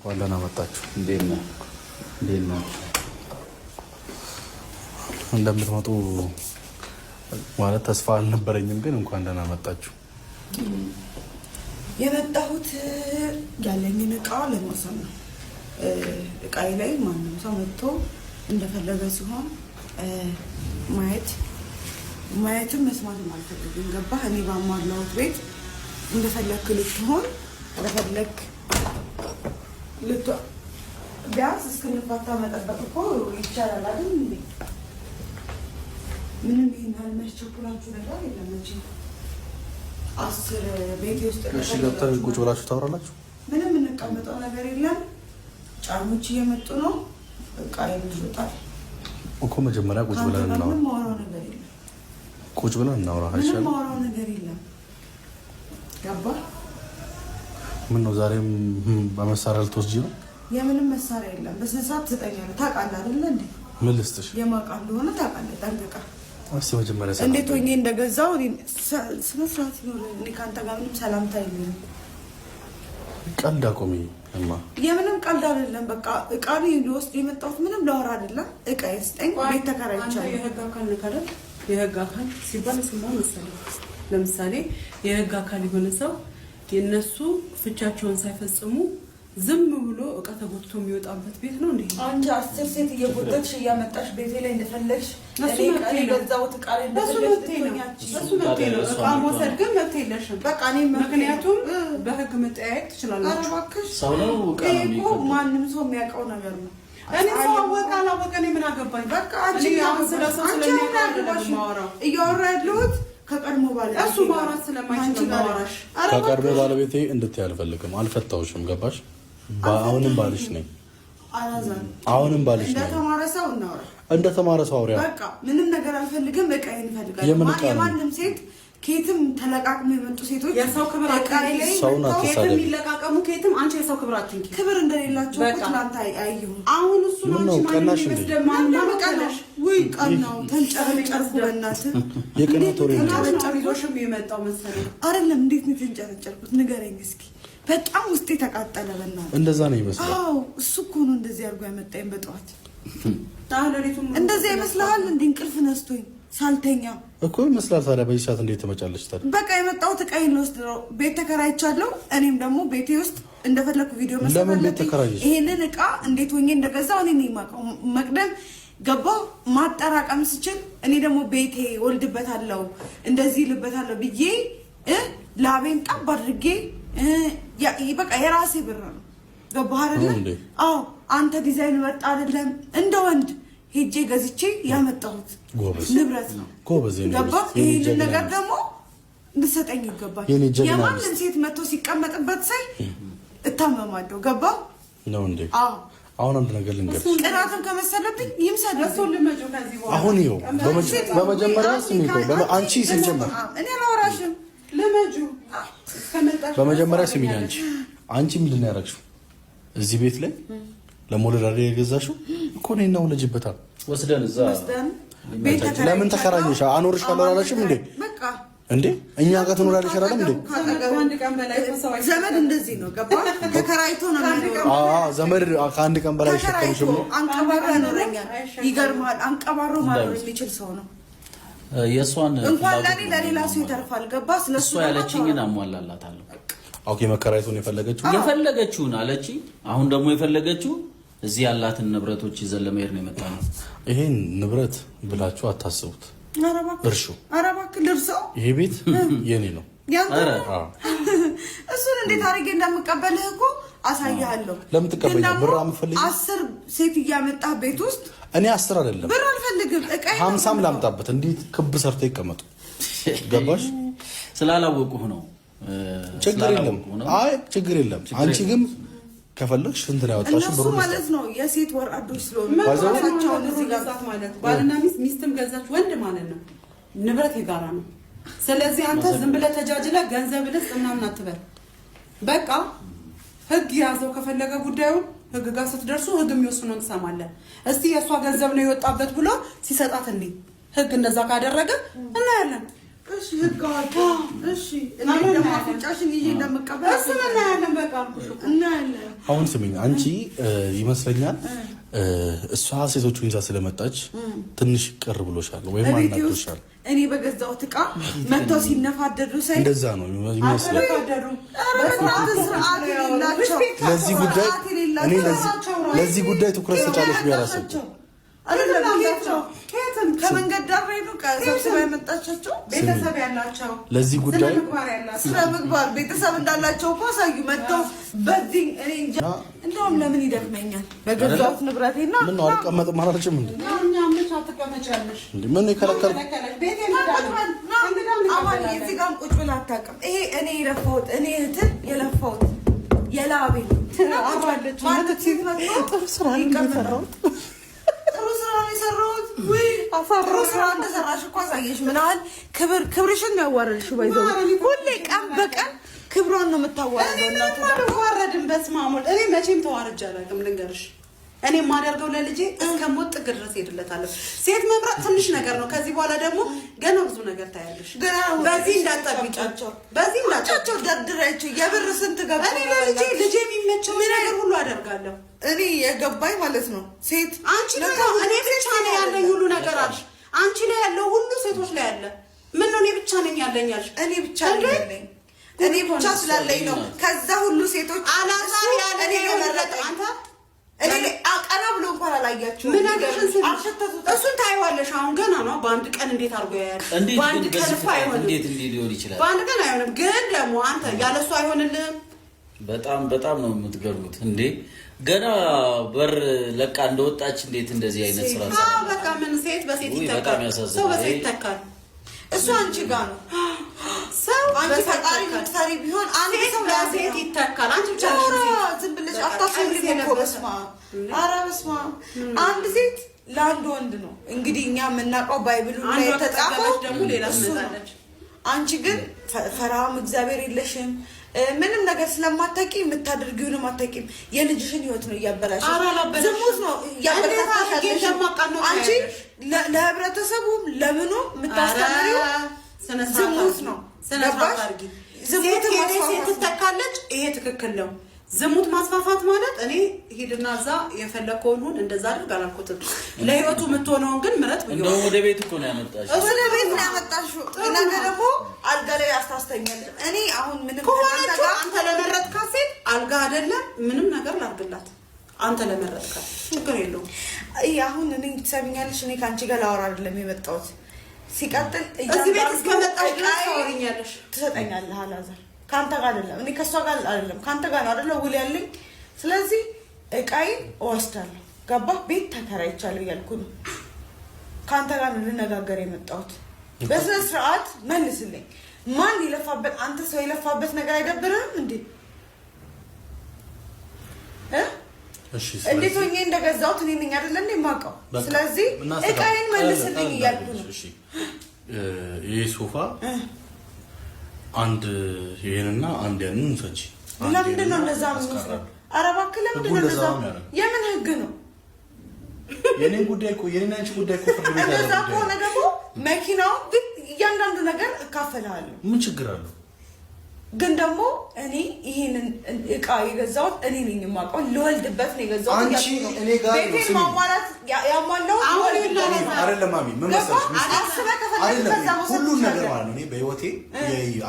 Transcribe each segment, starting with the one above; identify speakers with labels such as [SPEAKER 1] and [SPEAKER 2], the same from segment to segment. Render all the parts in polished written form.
[SPEAKER 1] ዋለና መጣችሁ
[SPEAKER 2] እንዴና
[SPEAKER 1] እንደምትመጡ ማለት ተስፋ አልነበረኝም፣ ግን እንኳን ደህና መጣችሁ።
[SPEAKER 3] የመጣሁት ያለኝን እቃ ለመውሰድ ነው። እቃዬ ላይ ማንም ሰው መጥቶ እንደፈለገ ሲሆን ማየትም መስማትም አልፈልግም። ገባህ? እኔ ባሟላሁት ቤት እንደፈለክ ልትሆን እንደፈለክ ቢያንስ እስክንፋታ መጠበቅ እኮ ይቻላል አይደል እንዴ? ምንም ይሄን አልመቸኩላችሁ ነገር የለም እንጂ 10 ቤቴ ውስጥ
[SPEAKER 1] እሺ፣ ገብተን ቁጭ ብላችሁ ታወራላችሁ።
[SPEAKER 3] ምንም እንቀመጠው ነገር የለም። ጫሞች እየመጡ ነው። በቃ ይወጣል
[SPEAKER 1] እኮ መጀመሪያ ቁጭ ብለን እናውራ።
[SPEAKER 3] ምንም ማውራው ነገር የለም።
[SPEAKER 1] ቁጭ ብለን እናውራ አይሻልም?
[SPEAKER 3] ምንም ማውራው ነገር የለም። ገባህ?
[SPEAKER 1] ምን ነው ዛሬም በመሳሪያ ልትወስጂ ነው?
[SPEAKER 3] የምንም መሳሪያ የለም። በስነ ስርዓት ትሰጠኛለህ። ታውቃለህ አይደል እንዴ?
[SPEAKER 1] ምን ልስጥሽ?
[SPEAKER 3] የማውቃ እንደሆነ ታውቃለህ። ጠንቅቀህ
[SPEAKER 1] እስቲ መጀመሪያ
[SPEAKER 3] እንዴት ሆኜ እንደገዛው ስነ ስርዓት ይኖር። እኔ ካንተ ጋር ምንም ሰላምታ የለኝም።
[SPEAKER 1] ቀልድ አቁሚ እማ።
[SPEAKER 3] የምንም ቀልድ አይደለም። በቃ እቃ ሊወስድ የመጣሁት ምንም ለወራ አይደለም። እቃ ይስጠኝ። ቤት ተከራይቻለሁ።
[SPEAKER 4] የህግ አካል ነካለ። የህግ አካል ሲባል ስማ መሰለኝ። ለምሳሌ የህግ አካል የሆነ ሰው የነሱ ፍቻቸውን ሳይፈጽሙ ዝም ብሎ እቃ ተጎትቶ የሚወጣበት ቤት ነው እንዴ?
[SPEAKER 3] አንቺ 10 ሴት እየጎተትሽ እያመጣሽ ቤቴ ላይ እንደፈለግሽ እኔ ገዛሁት እቃ ላይ እንደፈለግሽ
[SPEAKER 4] እሱ መብቴ ነው። እቃ መውሰድ ግን መብት የለሽም።
[SPEAKER 3] በቃ እኔ
[SPEAKER 4] ምክንያቱም በህግ መጠያየቅ ትችላላችሁ።
[SPEAKER 3] አረባክሽ
[SPEAKER 2] ሰው ነው እቃ ነው የሚቆም።
[SPEAKER 3] ማንም ሰው የሚያውቀው ነገር ነው።
[SPEAKER 4] እኔ ሰው አወቀ አላወቀ እኔ ምን አገባኝ?
[SPEAKER 3] በቃ አንቺ
[SPEAKER 4] አሁን ስለ ሰው ስለሚያውቀው ማወራው
[SPEAKER 3] እያወራ ያለሁት ከቀድሞ ባለቤቴ
[SPEAKER 4] እሱ ማውራት ስለማይችል ማወራሽ
[SPEAKER 1] ከቀድሞ ባለቤቴ እንድትይ አልፈልግም። አልፈታውሽም። ገባሽ? አሁንም ባልሽ ነኝ። አሁንም ባልሽ ነኝ።
[SPEAKER 3] እንደተማረ ሰው እናውራ።
[SPEAKER 1] እንደተማረ ሰው አውሪያ።
[SPEAKER 3] በቃ ምንም ነገር አልፈልግም። እቃዬን እፈልጋለሁ። የማንም ሴት ከየትም ተለቃቅሞ የመጡ ሴቶች
[SPEAKER 4] የሰው ክብር አትንኪ።
[SPEAKER 1] ሰውን አትሳደቢ።
[SPEAKER 4] ከየትም ይለቃቀሙ ከየትም አንቺ የሰው ክብር አትንኪ።
[SPEAKER 3] ክብር እንደሌላቸው ትናንት አየሁ።
[SPEAKER 4] አሁን እሱ ነው
[SPEAKER 1] ምን ቀናሽ እንዴ?
[SPEAKER 4] ማንማቀናሽ
[SPEAKER 3] ወይ ቀናው ተንጨረጨርኩ። በእናትህ
[SPEAKER 1] የቀናት ወሬ ነው።
[SPEAKER 4] ተንጨረጨርኩሽም የመጣው መሰለኝ።
[SPEAKER 3] አይደለም እንዴት ነው የተንጨረጨርኩት? ንገረኝ እስኪ። በጣም ውስጤ ተቃጠለ። በእናትህ
[SPEAKER 1] እንደዛ ነው ይመስላል።
[SPEAKER 3] አዎ እሱ እኮ ነው እንደዚህ አድርጎ ያመጣኝ በጠዋት።
[SPEAKER 4] ታለሪቱም
[SPEAKER 3] እንደዚህ ይመስልሃል? እንደ እንቅልፍ ነስቶኝ ሳልተኛ
[SPEAKER 1] እኮ ይመስላል። ታዲያ በዚህ ሰዓት እንዴት ትመጫለሽ ታዲያ?
[SPEAKER 3] በቃ የመጣሁት እቃዬን ልወስድ ነው። ቤት ተከራይቻለሁ። እኔም ደግሞ ቤቴ ውስጥ እንደፈለኩ ቪዲዮ መስራት።
[SPEAKER 1] ለምን ቤት ተከራይሽ?
[SPEAKER 3] ይሄንን እቃ እንዴት ሆኜ እንደገዛው እኔ ነኝ የማውቀው። መቅደም ገባሁ ማጠራቀም ስችል እኔ ደግሞ ቤቴ ወልድበታለሁ እንደዚህ ልበታለሁ ብዬ ላቤን ጠብ አድርጌ በቃ የራሴ ብር ነው። ገባህ አይደለ? አዎ አንተ ዲዛይን መርጣ አይደለም እንደ ወንድ ሄጄ ገዝቼ ያመጣሁት ንብረት ነው።
[SPEAKER 1] ጎበዝ ነው።
[SPEAKER 3] ገባህ? ይሄን ነገር ደግሞ እንድትሰጠኝ ይገባል። የማንም ሴት መጥቶ ሲቀመጥበት ሳይ እታመማለሁ። ገባህ
[SPEAKER 1] ነው እንዴ?
[SPEAKER 3] አዎ
[SPEAKER 1] አሁን አንድ ነገር ልንገርሽ።
[SPEAKER 3] ቅናትም ከመሰለብኝ ይምሰል።
[SPEAKER 1] አሁን ይኸው በመጀመሪያ ስሚቶ አንቺ ሲጀመር
[SPEAKER 3] እኔ አላወራሽም።
[SPEAKER 4] ለማጁ ከመጣሽ
[SPEAKER 1] በመጀመሪያ ስሚኝ። አንቺ ምንድን ነው ያደረግሽው እዚህ ቤት ላይ? ለሞለዳ ላይ የገዛሽው እኮ ነውና ወለጅበታ
[SPEAKER 2] ወስደን እዛ
[SPEAKER 1] ለምን ተከራየሽ? አኖርሻለሁ አላልሽም እንዴ?
[SPEAKER 3] በቃ
[SPEAKER 1] እንዴ እኛ ጋር ትኖራለሽ አይደል እንዴ?
[SPEAKER 4] አንድ ቀን በላይ ተሰዋይ
[SPEAKER 3] ዘመድ እንደዚህ ነው። ገባህ? ተከራይቶ ነው የሚኖረው።
[SPEAKER 1] ዘመድ ከአንድ ቀን በላይ ሸከምሽም ነው።
[SPEAKER 3] አንቀባሮ ያኖረኛል። ይገርማል። አንቀባሮ ማኖር የሚችል ሰው ነው።
[SPEAKER 2] የሷን
[SPEAKER 3] እንኳን ለሌላ ሰው ይተርፋል። ገባህ? ስለሱ
[SPEAKER 2] እሷ ያለችኝን አሟላላታለሁ።
[SPEAKER 1] ኦኬ መከራይቶን
[SPEAKER 2] የፈለገችውን አለች። አሁን ደግሞ የፈለገችው እዚህ ያላትን ንብረቶች ይዘን ለመሄድ ነው የመጣነው።
[SPEAKER 1] ይሄን ንብረት ብላችሁ አታስቡት። እርሹ
[SPEAKER 3] አረባክ ልርሰው።
[SPEAKER 1] ይሄ ቤት የኔ ነው።
[SPEAKER 3] እሱን እንዴት አድርጌ እንደምቀበልህ እኮ አሳያለሁ።
[SPEAKER 1] ለምን ትቀበኛለህ? ብር አምፈልግ
[SPEAKER 3] 10 ሴት እያመጣህ ቤት ውስጥ
[SPEAKER 1] እኔ 10 አይደለም
[SPEAKER 3] ብር አልፈልግም። እቃዬ
[SPEAKER 1] 50 ላምጣበት። እንዴት ክብ ሰርተው ይቀመጡ። ገባሽ?
[SPEAKER 2] ስላላወቁህ ነው።
[SPEAKER 1] ችግር የለም። አይ ችግር የለም። አንቺ ግን ከፈለግሽ እንትን ያወጣሽ ብሩ
[SPEAKER 3] ማለት ነው። የሴት ወራዶች ስለሆኑ
[SPEAKER 4] ማለታቸውን እዚህ ጋር ማለት ባልና ሚስትም ገዛች ወንድ ማለት ነው። ንብረት የጋራ ነው። ስለዚህ አንተ ዝም ብለህ ተጃጅለህ ገንዘብ ልስጥ ምናምን አትበል። በቃ ህግ ያዘው። ከፈለገ ጉዳዩን ህግ ጋር ስትደርሱ ህግ የሚወስነውን ትሰማለህ። እስቲ የእሷ ገንዘብ ነው የወጣበት ብሎ ሲሰጣት እንዴ ህግ እንደዛ ካደረገ እናያለን።
[SPEAKER 3] እሺ ህጋዋታ እሺ እና ደግሞ ፍጫሽን ይዤ እንደምቀበል
[SPEAKER 4] እሱ ምን ያለን በቃ አልኩሽ
[SPEAKER 3] እና ያለ
[SPEAKER 1] አሁን ስሚኝ አንቺ ይመስለኛል እሷ ሴቶቹን ይዛ ስለመጣች ትንሽ ቅር ብሎሻል ወይም አናዶሻል።
[SPEAKER 3] እኔ በገዛው ዕቃ መተው ሲነፋደዱ ሳይ
[SPEAKER 1] እንደዛ ነው የሚመስለው። ለዚህ ጉዳይ ትኩረት ሰጫለሽ ቢያራሰው
[SPEAKER 3] ከመንገድ ዳር ነው ከሰብስባ ያመጣቻቸው
[SPEAKER 4] ቤተሰብ ያላቸው
[SPEAKER 1] ለዚህ ጉዳይ
[SPEAKER 3] ስለ ምግባር ቤተሰብ እንዳላቸው እኮ አሳዩ መተው። በዚህ እኔ እንጃ እንደውም ለምን ይደክመኛል በገዛሁት ንብረቴና
[SPEAKER 1] ምን ነው አልቀመጥም አላለችም እንዴ?
[SPEAKER 4] እኛ ምን አትቀመጫለሽ
[SPEAKER 1] እንዴ? ምን ይከለከል
[SPEAKER 4] ቤቴ
[SPEAKER 3] አማን እዚህ ጋር ቁጭ ብላ አታውቅም። ይሄ እኔ የለፋሁት እኔ እህትን የለፋሁት የላቤ
[SPEAKER 4] አባለች
[SPEAKER 3] ማለት ጥሩ ስራ ነው የሰራሁት። ወይ ጥሩ ስራ እንደሰራሽ እኮ አሳየሽ። ምን ያህል ክብርሽን ነው ያዋረድሽው። ባይዘው ሁሌ ቀን በቀን ክብሯን ነው የምታዋረደው። እናቱ
[SPEAKER 4] ተዋረድን። በስመ አብ ወልድ። እኔ መቼም ተዋርጄ አላውቅም። ልንገርሽ እኔ የማደርገው ለልጄ እስከ ሞት ጥግ ድረስ ሄድለታለሁ። ሴት መምራት ትንሽ ነገር ነው። ከዚህ በኋላ ደግሞ ገና ብዙ ነገር ታያለሽ። በዚህ እንዳትጠብቂያቸው፣ በዚህ እንዳትጠብቂያቸው።
[SPEAKER 3] ደርድራቸው የብር ስንት ገባ።
[SPEAKER 4] እኔ ልጄ የሚመቸው ነገር ሁሉ አደርጋለሁ።
[SPEAKER 3] እኔ የገባኝ ማለት ነው ሴት
[SPEAKER 4] አንቺ ነው እኔ ብቻ ነው ያለኝ ሁሉ ነገር አልሽ። አንቺ ላይ ያለው ሁሉ ሴቶች ላይ ያለ ምን ነው? እኔ ብቻ ነኝ ያለኝ አልሽ።
[SPEAKER 3] እኔ ብቻ ነኝ ያለኝ እኔ ብቻ ስላለኝ ነው። ከዛ ሁሉ ሴቶች
[SPEAKER 4] አላዛር ያለ እኔ የመረጠ አንተ
[SPEAKER 3] እኔ አቀና ብሎ እንኳን አላያችሁ።
[SPEAKER 4] ምን ነገርሽን እሱን ታይዋለሽ። አሁን ገና ነው። በአንድ ቀን እንዴት አድርጎ ያያል?
[SPEAKER 2] በአንድ ቀን እንዴት ሊሆን ይችላል?
[SPEAKER 4] በአንድ ቀን አይሆንም። ግን ደግሞ አንተ ያለሱ አይሆንልህም።
[SPEAKER 2] በጣም ነው የምትገርሙት እንዴ! ገና በር ለቃ እንደወጣች እንዴት እንደዚህ አይነት ስራ
[SPEAKER 4] ታው በቃ ምን ሴት በሴት ይተካል። ሰው በሴት ይተካል።
[SPEAKER 3] እሱ አንቺ ጋር ነው።
[SPEAKER 4] ሰው
[SPEAKER 3] አንቺ ፈጣሪ ምትሰሪ ቢሆን አንድ ሰው
[SPEAKER 4] በሴት ይተካል። አንቺ ብቻ
[SPEAKER 3] ዝም ብለሽ አታስፈልጊ እኮ። በስመ አብ ኧረ በስመ አብ። አንድ ሴት ለአንድ ወንድ ነው እንግዲህ እኛ የምናውቀው ባይብሉ ላይ የተጻፈው
[SPEAKER 4] ደግሞ ሌላ ትመጣለች።
[SPEAKER 3] አንቺ ግን ፈራም እግዚአብሔር የለሽም። ምንም ነገር ስለማታውቂ የምታደርጊውንም አታውቂም። የልጅሽን ህይወት ነው እያበላሽ። ዝሙት ነው እያበላሽ። አንቺ ለህብረተሰቡም ለምኑ የምታስተምሪው ዝሙት ነው።
[SPEAKER 4] ዝሙት ሴት ትተካለች። ይሄ ትክክል ነው። ዝሙት ማስፋፋት ማለት እኔ ሄድና እዛ የፈለከውን ሁን እንደዛ አድርግ አላልኩትም። ለህይወቱ የምትሆነውን ግን ምረት ብዬ
[SPEAKER 2] እንደው ወደ ቤት እኮ ነው ያመጣሽው።
[SPEAKER 3] ወደ ቤት ነው ያመጣሽው። ነገ ደግሞ አልጋ ላይ አስታስተኛለሽ። እኔ አሁን ምንም
[SPEAKER 4] ከሆነች አንተ ለመረጥካት ሴት አልጋ አይደለም ምንም ነገር ላድርግላት። አንተ ለመረጥካት ችግር የለውም።
[SPEAKER 3] አሁን እኔ ትሰሚኛለሽ፣ እኔ ከአንቺ ጋር ላወራ አይደለም የመጣሁት። ሲቀጥል
[SPEAKER 4] እዚህ ቤት እስከመጣሽ ድረስ ታወሪኛለሽ፣
[SPEAKER 3] ትሰጠኛለህ። አላዛር ካንተ ጋር አይደለም፣ እኔ ከሷ ጋር አይደለም፣ ካንተ ጋር ነው አይደለ ውል ያለኝ። ስለዚህ እቃዬን እወስዳለሁ። ገባህ? ቤት ተከራይቻለሁ እያልኩ ነው። ካንተ ጋር ነው ልነጋገር የመጣሁት። በስነ ስርዓት መልስልኝ። ማን ይለፋበት? አንተ ሰው የለፋበት ነገር አይደብርህም እንዴ?
[SPEAKER 1] እሺ
[SPEAKER 3] እንዴት ሆኜ እንደገዛሁት እኔ ነኝ አይደለ እንዴ የማውቀው። ስለዚህ እቃዬን መልስልኝ እያልኩ ነው።
[SPEAKER 1] እሺ ይሄ ሶፋ አንድ ይሄንና አንድ ያንን እንሰጪ።
[SPEAKER 3] ለምንድን ነው እንደዛ የምንወስደው? ኧረ እባክህ ለምንድን ነው እንደዛ? የምን ህግ ነው?
[SPEAKER 1] የኔን ጉዳይ እኮ የኔን አንቺ ጉዳይ እኮ ፍርድ ቤት
[SPEAKER 3] እንደዛ ከሆነ ደግሞ መኪናው ግን እያንዳንዱ ነገር እካፈላለሁ።
[SPEAKER 1] ምን ችግር አለው?
[SPEAKER 3] ግን ደግሞ እኔ ይሄንን እቃ የገዛሁት እኔ ነኝ የማውቀው። ልወልድበት ነው የገዛሁት።
[SPEAKER 1] አንቺ እኔ ጋር
[SPEAKER 3] ቤቴን ማሟላት ያሟላው
[SPEAKER 1] አይደለም ማሚ። ምን መሰለሽ ሁሉን ነገር ማለት ነው። እኔ በህይወቴ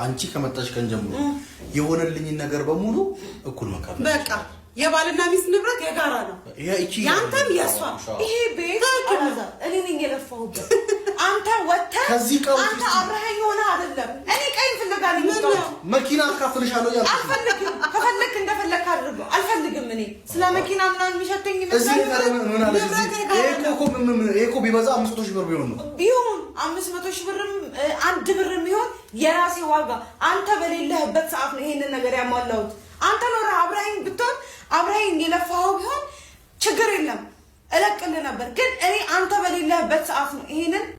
[SPEAKER 1] አንቺ ከመጣሽ ቀን ጀምሮ የሆነልኝን ነገር በሙሉ እኩል መካፈል
[SPEAKER 4] በቃ የባልና ሚስት ንብረት የጋራ ነው። ያንተም የሷ
[SPEAKER 3] ይሄ ቤት እኔ ነኝ የለፋሁበት። አንተ ወተህ አንተ አብረኸኝ ሆነ አይደለም። እኔ ቀይን ፍለጋ ነው
[SPEAKER 1] መኪና አካፍልሻለሁ ያልኩት።
[SPEAKER 3] አልፈልግም። ከፈለክ እንደፈለክ አድርገው። አልፈልግም። እኔ ስለ መኪና ምናምን የሚሸተኝ
[SPEAKER 1] እዚህ ምን አለ እዚህ እኮ ቢበዛ 500 ሺህ ብር ቢሆን ነው
[SPEAKER 3] ቢሆን 500 ሺህ ብርም 1 ብርም ቢሆን የራሴ ዋጋ። አንተ በሌለህበት ሰዓት ነው ይሄንን ነገር ያሟላሁት። አንተ ኖረ አብረኸኝ ብትሆን አብረኸኝ የለፋኸው ቢሆን ችግር የለም እለቅልህ ነበር። ግን እኔ አንተ በሌለህበት ሰዓት ነው ይሄንን